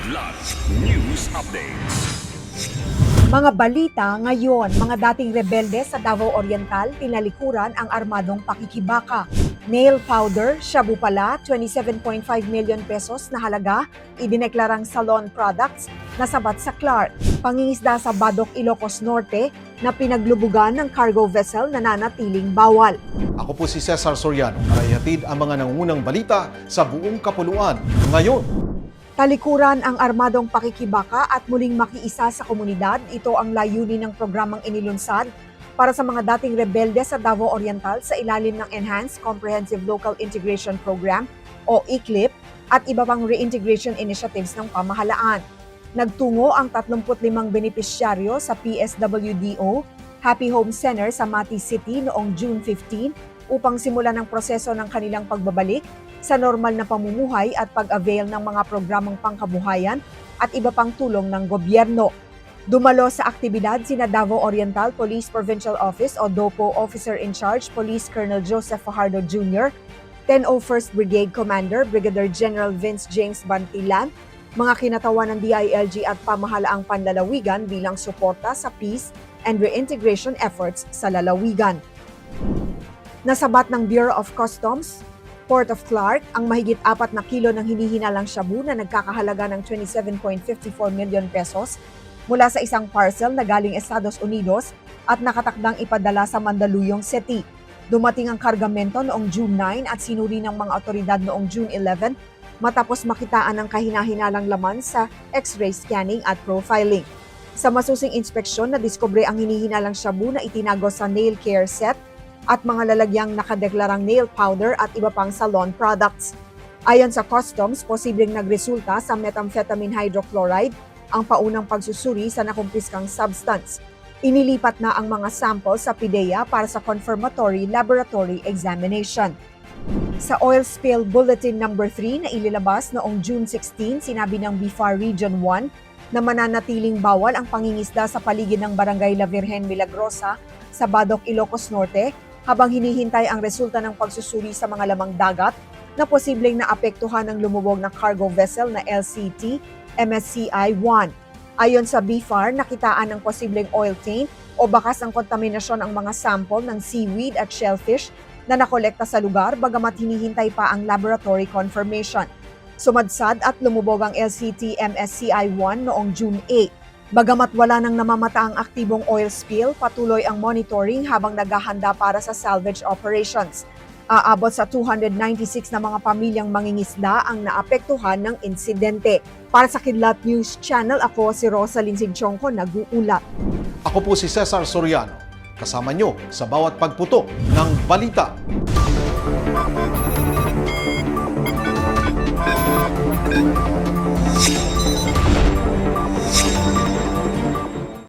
Kidlat News Updates. Mga balita ngayon, mga dating rebelde sa Davao Oriental tinalikuran ang armadong pakikibaka. Nail powder, shabu pala, 27.5 million pesos na halaga, idineklarang salon products na sabat sa Clark. Pangingisda sa Badok, Ilocos Norte na pinaglubugan ng cargo vessel na nanatiling bawal. Ako po si Cesar Soriano para ihatid ang mga nangungunang balita sa buong kapuluan ngayon. Talikuran ang armadong pakikibaka at muling makiisa sa komunidad. Ito ang layunin ng programang inilunsad para sa mga dating rebelde sa Davao Oriental sa ilalim ng Enhanced Comprehensive Local Integration Program o ECLIP at iba pang reintegration initiatives ng pamahalaan. Nagtungo ang 35 benepisyaryo sa PSWDO Happy Home Center sa Mati City noong June 15 upang simulan ang proseso ng kanilang pagbabalik sa normal na pamumuhay at pag-avail ng mga programang pangkabuhayan at iba pang tulong ng gobyerno. Dumalo sa aktibidad sina Davao Oriental Police Provincial Office o DOPO Officer in Charge Police Colonel Joseph Fajardo Jr., 1001st Brigade Commander Brigadier General Vince James Bantilan, mga kinatawan ng DILG at pamahalaang panlalawigan bilang suporta sa peace and reintegration efforts sa lalawigan. Nasabat ng Bureau of Customs, Port of Clark, ang mahigit 4 na kilo ng hinihinalang shabu na nagkakahalaga ng 27.54 million pesos mula sa isang parcel na galing Estados Unidos at nakatakdang ipadala sa Mandaluyong City. Dumating ang kargamento noong June 9 at sinuri ng mga otoridad noong June 11 matapos makitaan ang kahinahinalang laman sa X-ray scanning at profiling. Sa masusing inspeksyon, nadiskubre ang hinihinalang shabu na itinago sa nail care set at mga lalagyang nakadeklarang nail powder at iba pang salon products. Ayon sa customs, posibleng nagresulta sa methamphetamine hydrochloride ang paunang pagsusuri sa nakumpiskang substance. Inilipat na ang mga sample sa PIDEA para sa confirmatory laboratory examination. Sa Oil Spill Bulletin No. 3 na ililabas noong June 16, sinabi ng BIFAR Region 1 na mananatiling bawal ang pangingisda sa paligid ng Barangay La Virgen Milagrosa sa Badok, Ilocos Norte habang hinihintay ang resulta ng pagsusuri sa mga lamang dagat na posibleng naapektuhan ng lumubog na cargo vessel na LCT MSCI-1. Ayon sa BIFAR, nakitaan ng posibleng oil taint o bakas ng kontaminasyon ang mga sample ng seaweed at shellfish na nakolekta sa lugar bagamat hinihintay pa ang laboratory confirmation. Sumadsad at lumubog ang LCT MSCI-1 noong June 8. Bagamat wala nang namamata ang aktibong oil spill, patuloy ang monitoring habang naghahanda para sa salvage operations. Aabot sa 296 na mga pamilyang mangingisda ang naapektuhan ng insidente. Para sa Kidlat News Channel, ako si Rosalyn Sigchongco, nag-uulat. Ako po si Cesar Soriano, kasama nyo sa bawat pagputok ng balita.